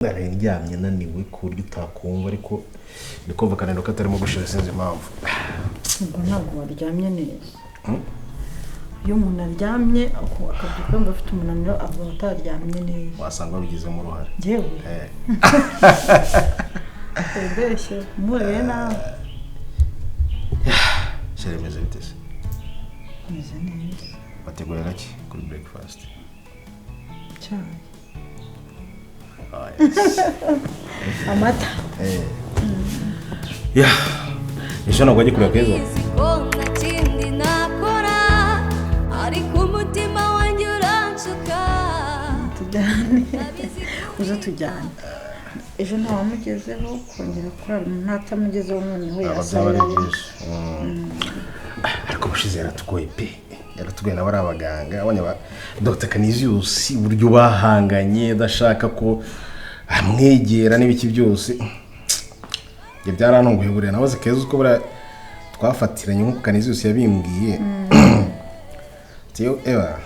nararyamye naniwe ku buryo utakumva ariko ndikumva kanendo katarimo gushira sinzi impamvu. Ubwo ntabwo waryamye neza. Iyo umuntu aryamye akabyuka ngo afite umunaniro aba ataryamye neza. Wasanga babigizemo uruhare. Jewe. Ubeshye mureye nawe. Sheremeze bitese. Meze neza. Bategura gake kuri breakfast. Cyane. Amata. Yeah. Nisho nagwaje kuri akeza. Uza tujyane. Ejo ntawamugezeho kongera kurara ntatamugezeho noneho yasabira. Ariko bushize yaratugoye pe. Yaratugoye na bari abaganga abanye ba Dr. Canisius buryo bahanganye dashaka ko amwegera n'ibiki byose. Nge byarantunguye bure nabaze keza uko bura twafatiranye nko Canisius yabimbwiye. Tiyo eba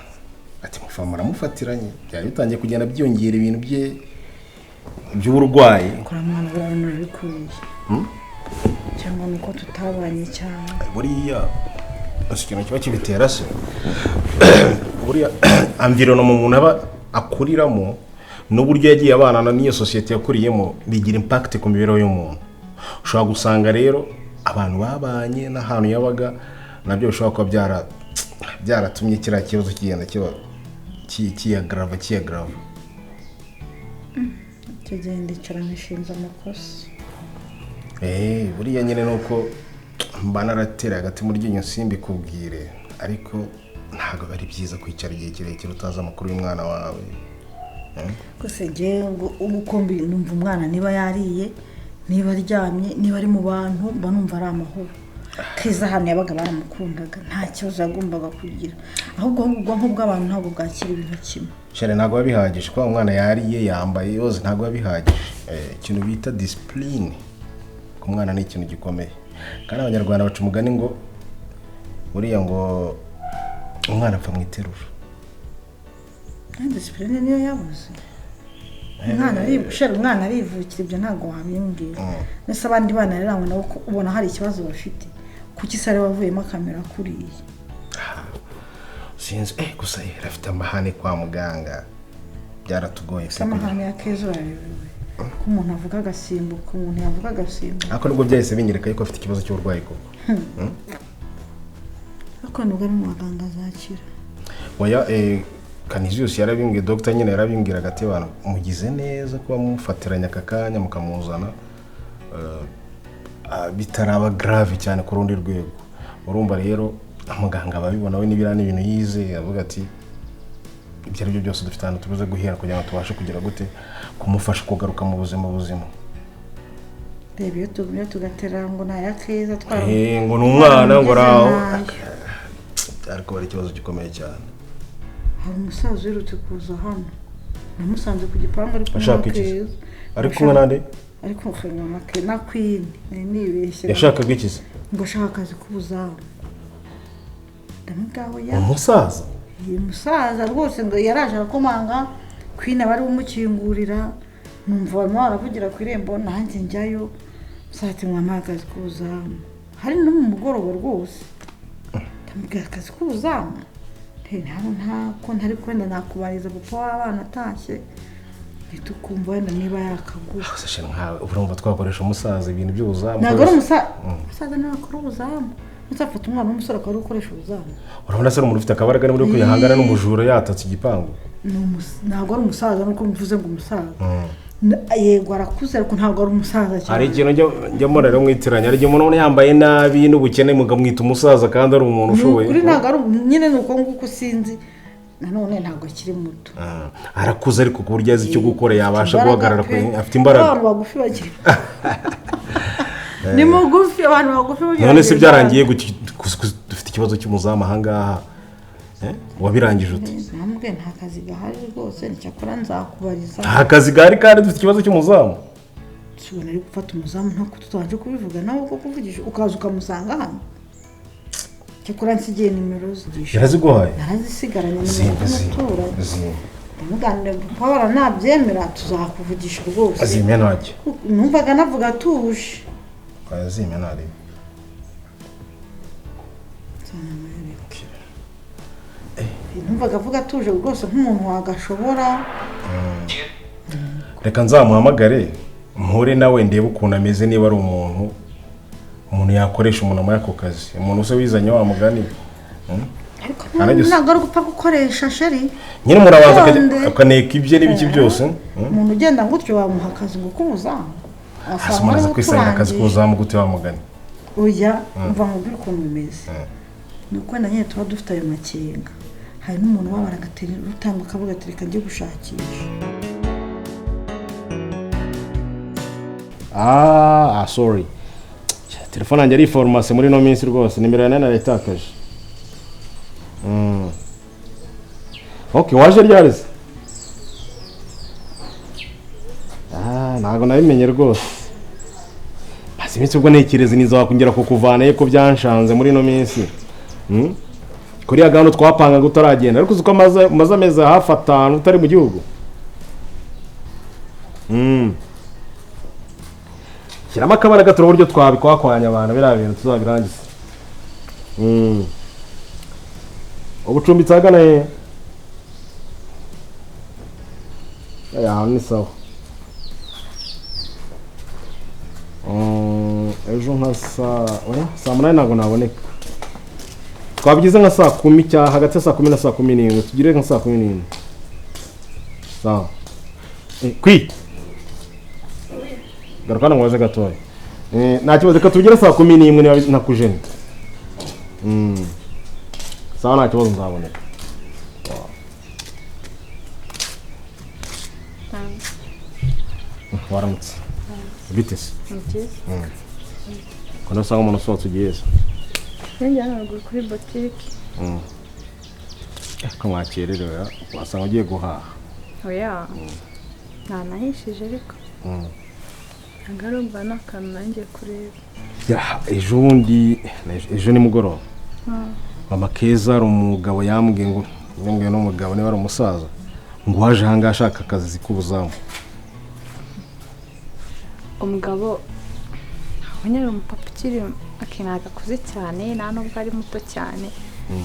ati mufamara mufatiranye byari bitangiye kugenda byongera ibintu bye by'uburwayi. Kora mwana burano bikuye. Cyangwa nuko tutabanye cyane. Buriya asikina kiba kibitera se. Buriya environment umuntu aba akuriramo n'uburyo yagiye abana n'iyo societe yakuriyemo bigira impact ku mibereho y'umuntu. Ushobora gusanga rero abantu babanye n'ahantu yabaga nabyo bishobora kuba byaratumye kira kibazo kigenda kiba kiyagrava. Kigenda cyaranishinza amakosa. Buriya nyine nuko mbana aratera hagati muri ryinyo simbi kubwire ariko ntago bari byiza kwicara igihe kirekire utaza amakuru y'umwana wawe. Kose je ngo ubukombi numva umwana niba yariye niba aryamye niba ari mu bantu mba numva ari amahoro. Keza hano yabaga baramukundaga nta kibazo yagombaga kugira ahubwo ubwonko bw'abantu ntabwo bwakira ibintu kimwe. Shere ntago babihagije kwa umwana yariye yambaye yose ntago babihagije. Ikintu bita discipline ku mwana ni ikintu gikomeye kandi abanyarwanda baca umugani ngo buriya ngo umwana apfa mwiterura. Discipline niyo yabuze. Umwana arivukira ibyo ntago wabimbwira. Nese abandi bana rero ngo nabo ubona hari ikibazo bafite. Kuki sare wavuyemo kamera kuriye? Sinzi gusa rafite amahane kwa muganga byaratugoye se. Amahane ya kezo yarebewe. Ko umuntu avuga agasimbuka umuntu yavuga agasimbuka. Ako nubwo byahise binyereka yuko afite ikibazo cy'uburwayi koko. Ako nubwo ari mu baganga zakira. Oya Canisius yarabimbwiye Dr. nyine yarabimbwira gati abantu mugize neza kuba mufatiranya akakanya mukamuzana bitaraba grave cyane ku rundi rwego. Urumva rero amaganga babibona we nibira n'ibintu yize avuga ati ibyo ari byo byose dufite hano tubuze guhera kugira ngo tubashe kugira gute kumufasha kugaruka mu buzima. Reba iyo tugumye tugatera ngo na yakeza twara. Ngo n'umwana ngo raho. Ariko bari ikibazo gikomeye cyane. Hari umusaza urutse kuza hano. Namusanze ku gipangu ariko nakeza. Ariko kumwe nande? Ariko mfanya make na Queen nibeshye. Yashakaga iki se? Ngo shaka akazi kubuzamu. Ndamugaho ya. Umusaza? Umusaza rwose ngo yaraje akomanga Queen abari umukingurira numva bamwe baravugira ku irembo nanjye njyayo sati mwana akazi kubuzamu. Hari no mu mugoroba rwose. Ndamubwira akazi kubuzamu. Ntabwo ntari kwenda nakubariza papa w'abana atashye bitukumva wenda niba yakagura. Sashe nkawe urumva twakoresha umusaza ibintu by'ubuzamu. Ntabwo ari umusaza ntakora ubuzamu. Muzafata umwana w'umusore akaba ukoresha ubuzamu. Urabona se umuntu ufite akabaraga muri kuyahangana n'umujura yatatse igipangu. Ntabwo ari umusaza nuko mvuze ngo umusaza. Yego arakuze ariko ntabwo ari umusaza cyane. Hari ikintu njya mbona rero mwitiranya ari umuntu yambaye nabi n'ubukene mugamwita umusaza kandi ari umuntu ushoboye. Kuri ntabwo ari nyine nuko nguko sinzi nanone ntabwo akiri muto. Arakuze ariko ku buryo azi icyo gukora yabasha guhagarara afite imbaraga. Abantu bagufi bagira. Ni mugufi abantu bagufi bagira. None se byarangiye dufite ikibazo cy'umuzamu ahangaha. Wabirangije uti? Nambwe nta kazi gahari rwose ncyakora nzakubariza. Nta kazi gahari kandi dufite ikibazo cy'umuzamu. Tubona ari gufata umuzamu ntako tutaje kubivuga nawe uko kuvugisha ukaza ukamusanga hano. Cyakora nsigiye nimero zigisha. Yaraziguhaye? Narazisigaranye nimero z'umutura. ndamuganira papa nabyemera tuzakuvugisha rwose azimya ntacyo numvaga navuga atuje azimya ntari numvaga avuga atuje rwose nk'umuntu wagashobora reka nzamuhamagare mpure nawe ndebe ukuntu ameze niba ari umuntu yakoresha umuntu muri ako kazi umuntu use wizanye wa mugani ntabwo ari gupfa gukoresha sheri nyine umuntu abanza akaneka ibye n'ibiki byose umuntu ugenda gutyo wamuha akazi ngo k'umuzamu hasi umuntu aza kwisangira akazi k'ubuzamu gute wa mugani oya umva mubwire ukuntu bimeze ni uko na nyine tuba dufite ayo makenga hari n'umuntu wabara agatera urutanga akavuga ati reka njye gushakisha sorry telefone yanjye ari formation muri no minsi rwose nimero ya nane narayitakaje okay waje ryarize ntago nabimenye rwose basi iminsi ubwo ntekereza niza wakongera kukuvanaye ko byanshanze muri no minsi kuriya gahunda twapanga ngo utaragenda ariko uko maze amezi hafi 5 utari mu gihugu shyiramo akabara gato uburyo twabikwakwanya abantu biriya bintu tuzabirangiza ubucumbitsi agana he ni sawa ejo nka saa 8 ntabwo naboneka twabigize nka saa 10 cya hagati ya saa 10 na saa 11 tugire nka saa 11 sawa garukana mwaje gatoya nta kibazo ka tugire saa 11 niba nakujene sawa nta kibazo nzaboneka waramutse bitese kono sanga umuntu usohotse ugiye njyana nagura kuri boutique ko mwakererewe wasanga ugiye guhaha oya ntanahishije ariko ngarumva n'akantu nanjye kureba ejo ni mugoroba mama Keza ari umugabo yambwiye ngo n'umugabo niba ari umusaza ngo waje hanga ashaka akazi k'ubuzamu umugabo abanyari umupapa ukiri akinaga kuze cyane nta nubwo ari muto cyane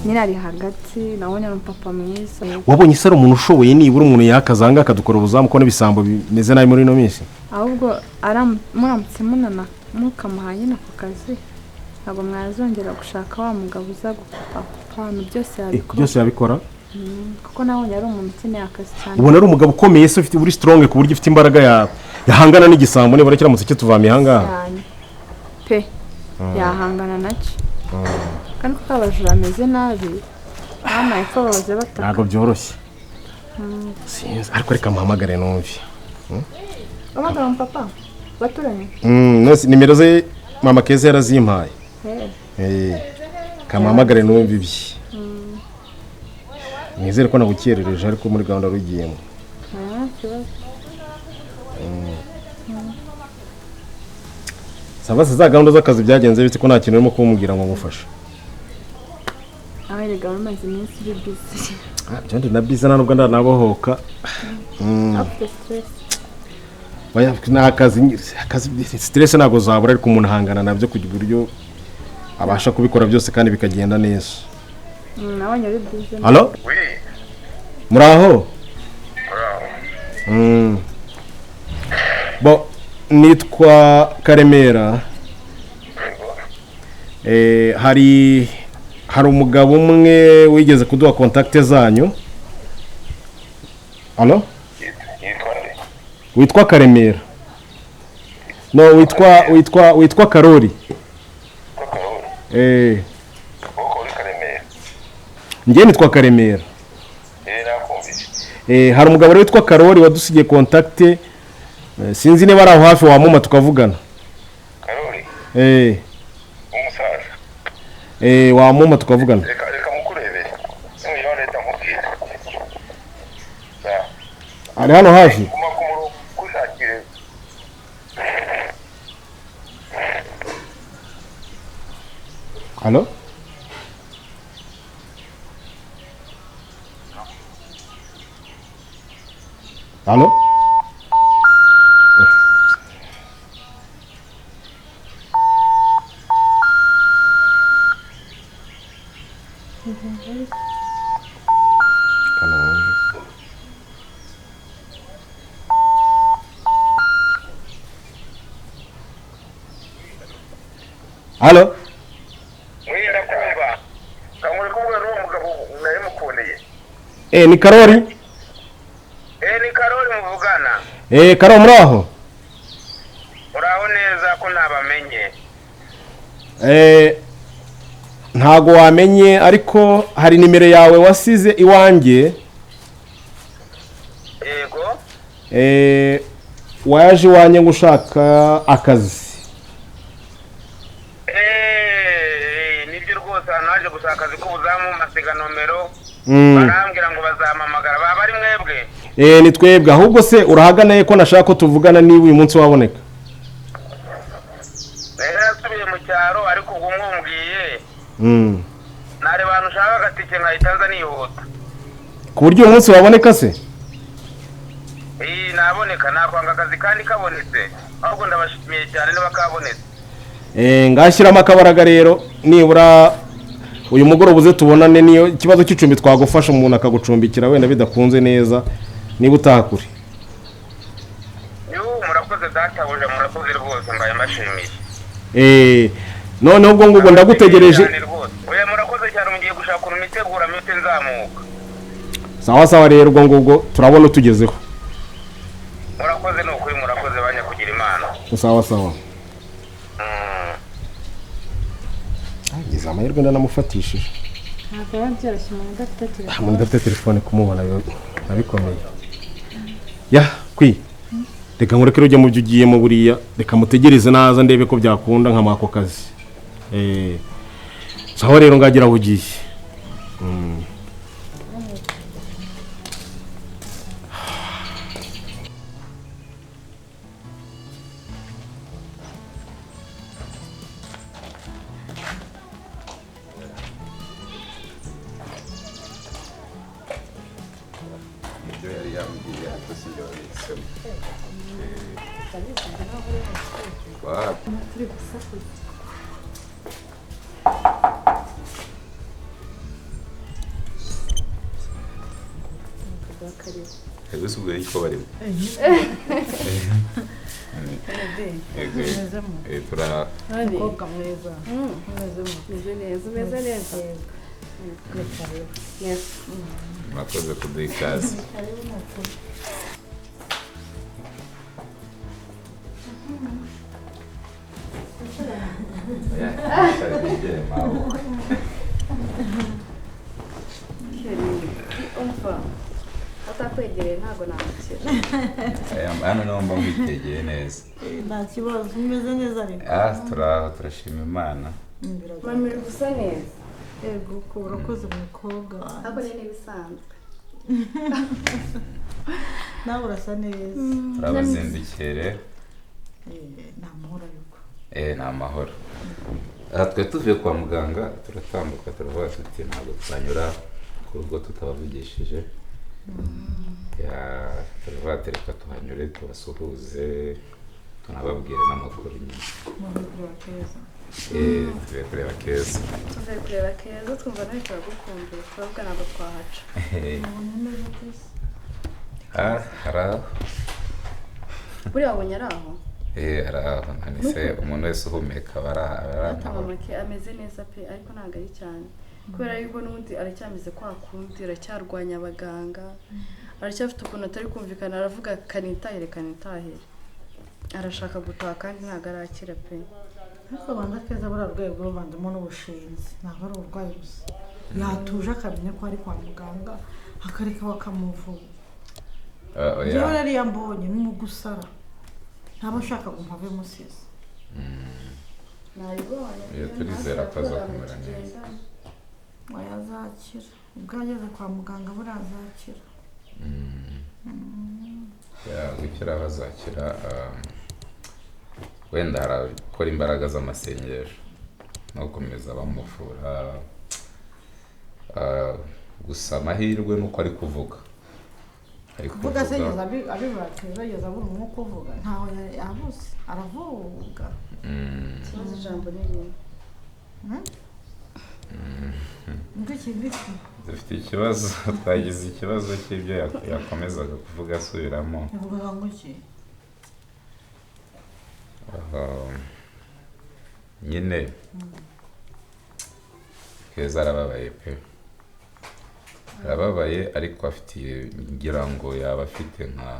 nyine ari hagati nabonye ari umupapa mwiza wabonye isaro umuntu ushoboye nibura umuntu yakazanga akadukora ubuzamu ko n'ibisambo bimeze nabi muri no minsi ahubwo muramutse munana mukamuhanye n'ako kazi ntabwo mwazongera gushaka wa mugabo uza gupapa byose yabikora kuko nabonye ari umuntu ukeneye akazi cyane ubona ari umugabo ukomeye se ufite uri strong ku buryo ufite imbaraga yahangana n'igisambo nibura kiramutse kituvamiye ahangaha pe yahangana nacyo kandi kuko abajura ameze nabi bamaye ko babaze bataka ntabwo byoroshye sinzi ariko reka muhamagare numve amagara papa baturanye nimero ze mama Keza yarazimpaye kamuhamagare numve ibye nizere ko nagukerereje ariko muri gahunda rugiyemo saba za gahunda z'akazi byagenze bite ko nta kintu urimo kumubwira ngo ngufashe aberega bamaze iminsi uri busy cyane na busy nubwo ndanabohoka afite stress akazi stress ntabwo zabura ariko umuntu ahangana nabyo kugira uburyo abasha kubikora byose kandi bikagenda neza nabonye ari busy Allo muraho bo nitwa Karemera hari umugabo umwe wigeze kuduha contact zanyu Allo witwa Karemera no witwa Karori njye nitwa Karemera hari umugabo witwa Karori wadusigiye contact sinzi niba ari aho hafi wamuma tukavugana Karori umusaza wamuma tukavugana reka mukurebe singiyo leta nkubwira ari hano hafi kumakuru kushakire Allo Halo? Halo? Mwenda kumva. Kamuri kumwe n'uwo mugabo naye mukundeye. Ni Karori? Ni Karori muvugana. Karori muri aho? Uraho neza ko ntabamenye. Ntago wamenye ariko hari nimero yawe wasize iwanjye. Yego. Waje iwanjye ngo ushaka akazi. Nibyo rwose naje gushaka akazi k'ubuzamu masiga nomero. Barambwira ngo bazampamagara baba ari mwebwe. Ni twebwe ahubwo se urahagana ko nashaka ko tuvugana niba uyu munsi waboneka. Nasubiye mu cyaro ariko ubwo mwumbwiye. Nare bantu ushaka agatike nkahita nza nihuta. Ku buryo uyu munsi waboneka se? Naboneka nakwanga akazi kandi kabonetse. Ahubwo ndabashimiye cyane niba kabonetse. Ngashyiramo akabaraga rero nibura uyu mugoroba uze tubonane niyo ikibazo cy'icumbi twagufasha umuntu akagucumbikira wenda bidakunze neza niba utakure. Murakoze databuja murakoze rwose mbaye mbashimiye. Noneho ubwo ngubwo ndagutegereje. Oya murakoze cyane mugiye gushaka umitegura mite nzamuka. Sawa sawa rero ubwo ngubwo turabona tugezeho. Murakoze n'ukuri murakoze banya kugira imana. Sawa sawa. Ngize amahirwe ndanamufatishije. ntabwo yabyoroshye umuntu udafite telefone. Umuntu udafite telefone kumubona bikomeye. Reka nkureke ujya mu byo ugiyemo buriya reka mutegereze naza ndebe ko byakunda nka mako kazi. Sawa rero ngagira aho ugiye. Ubwo yiko bari. Tura Koga mwiza. Umeze neza. makoze kuduha ikaze. Atakwegereye ntago nakira. Hano naho mba mwitegeye neza. Nta kibazo umeze neza ariko. Turashima Imana. Mami gusa neza. Yego ko urakoze umukobwa. Ako ni ibisanzwe. Nawe urasa neza. Turabazindukire. Nta mahoro yuko. Ni amahoro. Twe tuvuye kwa muganga turatambuka turavuga tuti ntabwo twanyura ku rugo tutabavugishije. Turavuga reka tuhanyure tubasuhuze tunababwire n'amakuru nyine. Tuvuye kureba Keza. Tuvuye kureba Keza twumva nawe turagukumbuye turavuga ntabwo twahaca. Haraho. Buriya wabonye ari aho? Haraho ntanise umuntu wese uhumeka Atamamake ameze neza pe ariko ntabwo ari cyane. Kubera yuko n'undi aracyameze kwa kundi aracyarwanya abaganga. Aracyafite ukuntu atari kumvikana aravuga kanitahire. Arashaka gutaha kandi ntabwo arakira pe. Ariko banda Keza bararwaye bwo bandamo n'ubushinzi. Ntabwo ari uburwayi gusa. Yatuje akamenya ko ari kwa muganga akareka bakamuvura. Yewe yari yambonye n'umugusara. Ntaba ashaka ngo mpave musize. Iyo turizera ko azakomera neza. Wayazakira. Ubwo ageze kwa muganga burazakira. Gukira bazakira wenda harakora imbaraga z'amasengesho no gukomeza bamuvura. Gusa amahirwe nuko ari kuvuga ariko kuvuga se yeza abibatse yeza abura umwuka uvuga ntaho yabuze aravuga ikibazo ijambo n'ibintu dufite ikibazo twagize ikibazo cy'ibyo yakomezaga kuvuga asubiramo yavugaga ngo iki nyine Keza arababaye pe arababaye ariko afitiye ngira ngo yaba afite nka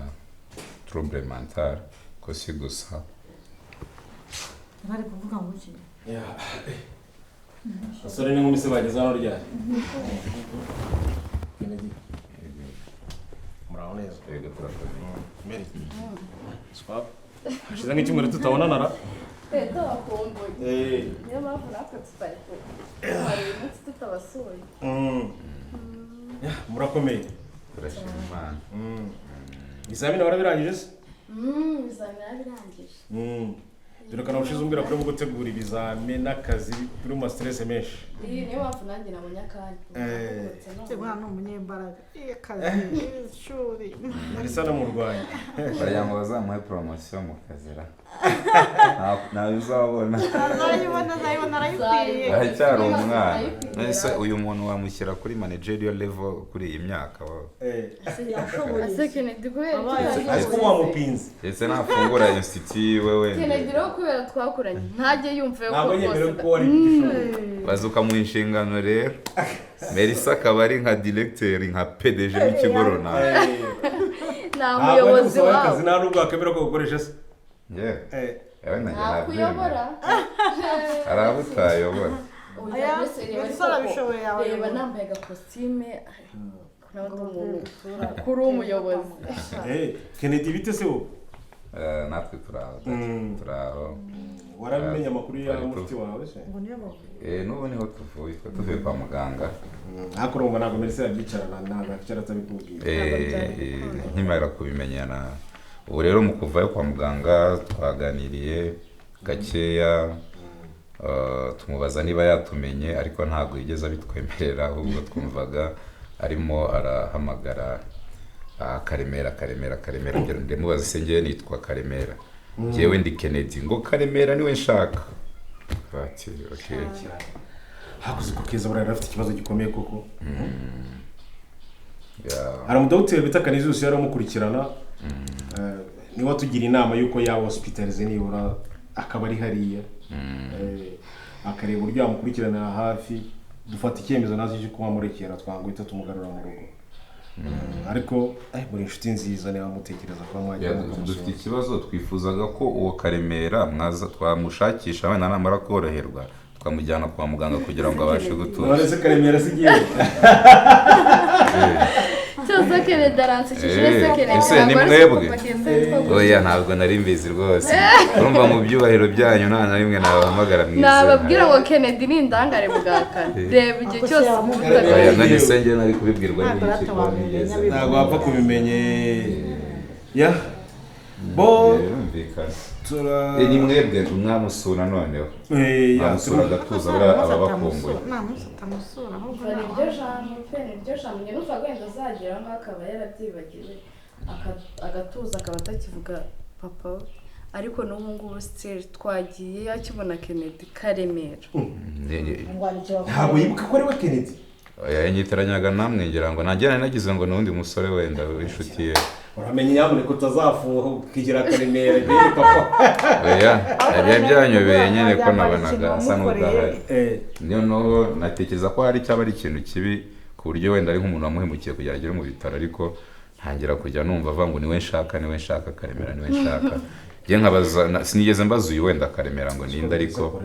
trouble mental ko si gusa bari kuvuga ngo iki asore n'inkumi se bageze hano ryari muraho neza twebwe turakomeye Mary swap hashize nk'icyumweru tutabonana ra wakumbuye niyo mpamvu natwe tutari hari umunsi tutabasuye murakomeye turashima Imana ibizamini warabirangije se ibizamini narabirangije dore kana ushize umbwira ko uri gutegura ibizamini n'akazi kuri mu stress menshi iyi niyo mpamvu nanjye nabonye akanya cyangwa ni umunyembaraga akazi ishuri Marisa na murwanya baragira ngo bazamuhe promotion mu kazira nawe uzabona azayibona arayikwiye aracyari umwana nese uyu muntu wamushyira kuri managerial level kuri iyi myaka ase Kennedy kubera ariko wamupinze ndetse nafungura institut wewe Kennedy rero kubera twakuranye ntajye yumva yo ntabwo yemerewe ko wari bazuka mu inshingano rero Melissa akaba ari nka directeur nka PDG w'ikigo runaka nta muyobozi wawe nta nubwo wakemera ko gukoresha se nakuyobora hari abo utayobora reba nambaye agakositime kuri umuyobozi Kennedy bite se wowe natwe turaho warabimenye amakuru ya mufti wawe se n'ubu niho tuvuye kwa muganga ariko urumva ntabwo Melissa yabyicarana ntabwo akicara atabikubwira nkimara kubimenyana ubu rero mu kuvayo kwa muganga twaganiriye gakeya tumubaza niba yatumenye ariko ntabwo yigeze abitwemerera ahubwo twumvaga arimo arahamagara Karemera ndamubaza se ngewe nitwa Karemera njyewe ndi Kennedy ngo Karemera niwe nshaka ati okay hakuze ko Keza burara afite ikibazo gikomeye koko hari umudogiteri bita Kanizusi yaramukurikirana niwe tugira inama yuko yaba hospitalize nibura akaba ari hariya akareba uburyo yamukurikirana hafi dufata icyemezo nazo cyo kumurekera twangwita tumugarura mu rugo ariko muri inshuti nziza niba mutekereza ko mwajya dufite ikibazo twifuzaga ko uwo Karemera mwaza twamushakisha abana namara koroherwa twamujyana kwa muganga kugira ngo abashe gutuza none Karemera sigiye cyose Kennedy aransishije se ese ni mwebwe oya ntabwo nari mbizi rwose urumva mu byubahiro byanyu nta na rimwe nabahamagara mwiza nababwira ngo Kennedy ni indangare bwakane reba igihe cyose oya none senge nari kubibwirwa n'iki ntabwo wapfa kubimenye ya bo ni mwebwe mwamusura noneho mwamusura agatuza ababakumbuye niryo jambo njye numva wenda azagera aho akaba yarabyibagiwe agatuza akaba atakivuga papa ariko n'ubu ngubu still twagiye akibona Kennedy Karemera ntabwo yibuka ko ari we Kennedy yanyitiranaga namwe ngira ngo nanjye nagize ngo n'undi musore wenda w'inshuti ye uramenye nyamuneka utazafuha ukigira Karemera igihe papa oya yari byanyobeye nyine ko nabonaga asa n'udahari noneho natekereza ko hari cyaba ari ikintu kibi ku buryo wenda ari nk'umuntu wamuhemukiye kugira agere mu bitaro ariko ntangira kujya numva avuga ngo niwe nshaka Karemera niwe nshaka njye nkabaza sinigeze mbaza uyu wenda Karemera ngo ninde ariko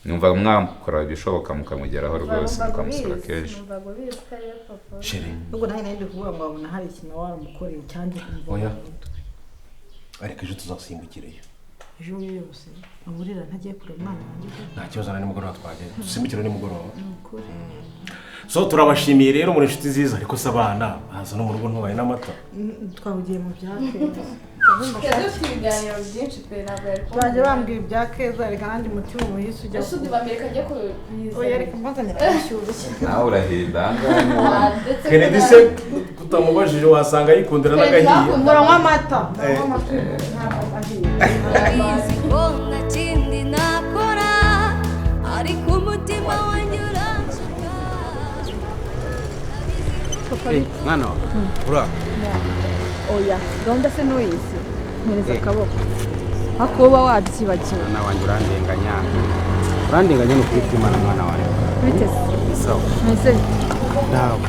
numva mwakora ibishoboka mukamugeraho rwose mukamusura kenshi sheri ubwo nawe ndi kuvuga ngo abona hari ikintu waramukoreye cyangwa oya ariko ejo tuzasimbukirayo ejo yose aburira ntagiye kureba umwana wanjye nta kibazo na nimugoroba twagenda dusimbukire nimugoroba so turabashimiye rero muri inshuti nziza ariko se abana baza no mu rugo ntubaye n'amata twahugiye mu byatsi dufite ibiganiro byinshi pe ntabwo yari baje bambwira ibya keza reka nandi mutima umuhisi ujya ese undi bamereka ajya kubiza oya reka mbazanira amashyushyu nawe urahinda ahangaha Kennedy se tutamubajije wasanga yikundira n'agahiye muranywa amata Abizi ko nta kindi nakora ariko umutima wanjye uranshaka. mwana wa ura oya gahunda se n'uyizi mpereza akaboko ako uba wabyibagiwe mwana wanjye urandenganya ni ukuri kw'Imana mwana wanjye biteze sawa mwese nawe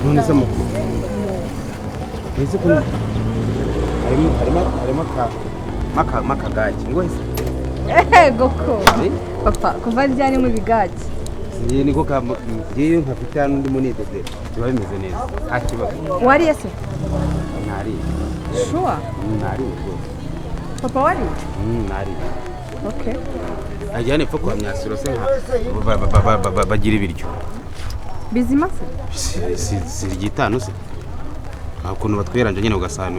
none se mukuru ese ko harimo akagage ngo ese goko papa kuva ryari mu bigage ngiye niko ngiye nkafite hano ndimo nidede biba bimeze neza nta kibazo wariye se ntariye shuwa ntariye rwose papa wariye ntariye okay ajyane epfo kwa myasiro se bagira ibiryo bizima se si igitanu se ukuntu batweranje nyine ugasana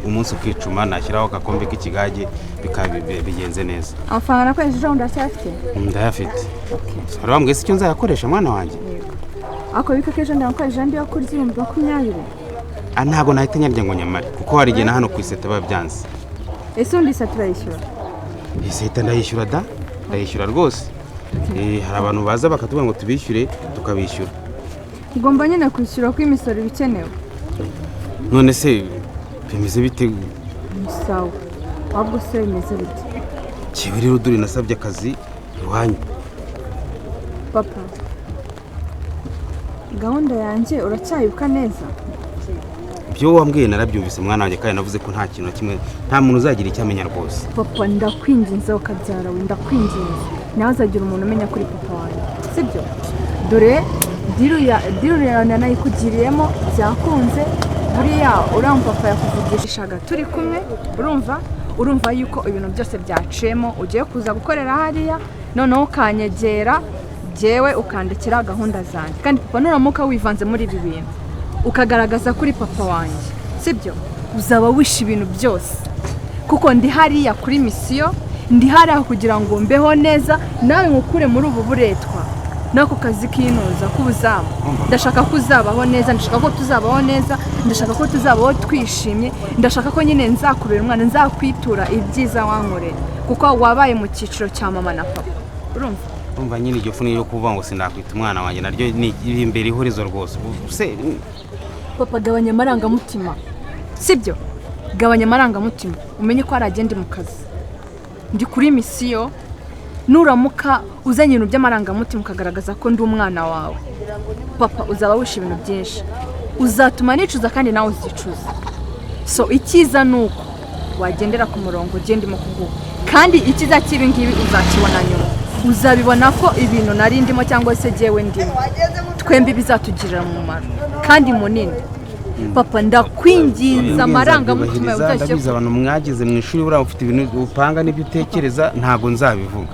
umunsi ukicuma nashyiraho agakombe k'ikigage bigenze neza amafaranga nakoresheje aho ndacyafite ndayafite hari wambwiye se icyo nzayakoresha mwana wanjye ako bika kejo ndakoresha ndi yo kurya 2020 ntabwo nahita nyarya ngo nyamare kuko hari igihe na hano ku iseta babyanze ese undi se turayishyura iseta ndayishyura ndayishyura rwose hari abantu baza bakatubwira ngo tubishyure tukabishyura ugomba nyine kwishyura ko imisoro ibikenewe none se bimeze bite sawa ahubwo se bimeze bite kibi rero dore nasabye akazi iwanyu papa gahunda yanjye uracyayuka neza ibyo wambwiye narabyumvise mwana wanjye kandi navuze ko nta kintu na kimwe nta muntu uzagira icyo amenya rwose papa ndakwinginze ukabyara we ndakwinginze nawe uzagira umuntu umenya kuri papa wanjye sibyo dore diru yawe nayikugiriyemo byakunze buriya uriya papa yakuvugishaga turi kumwe urumva yuko ibintu byose byaciyemo ugiye kuza gukorera hariya noneho ukanyegera jyewe ukandikira gahunda zanjye kandi papa nuramuka wivanze muri ibi bintu ukagaragaza kuri papa wanjye sibyo uzaba wishe ibintu byose kuko ndi hariya kuri misiyo ndi hariya kugira ngo mbeho neza nawe nkukure muri ubu buretwa nako kazi k'inoza k'ubuzamu ndashaka ko uzabaho neza ndashaka ko tuzabaho neza ndashaka ko tuzabaho twishimye ndashaka ko nyine nzakubera umwana nzakwitura ibyiza wankoreye kuko wabaye mu cyiciro cya mama na papa urumva nyine iryo funi yo kuvuga ngo sinakwita umwana wanjye naryo ni imbere ihurizo rwose papa gabanya amarangamutima sibyo gabanya amarangamutima umenye ko hari agenda mu kazi ndi kuri misiyo nuramuka uzanye ibintu by'amarangamutima ukagaragaza ko ndi umwana wawe papa uzaba wishe ibintu byinshi uzatuma nicuza kandi nawe uzicuza so icyiza ni uko wagendera ku murongo ugendemo kuguha kandi icyiza cy'ibi ngibi uzakibona nyuma uzabibona ko ibintu nari ndimo cyangwa se jyewe ndimo twembi bizatugirira umumaro kandi munini papa ndakwinginza amarangamutima yawe ndabizi abantu mwagize mu ishuri buriya ufite ibintu upanga n'ibyo utekereza ntabwo nzabivuga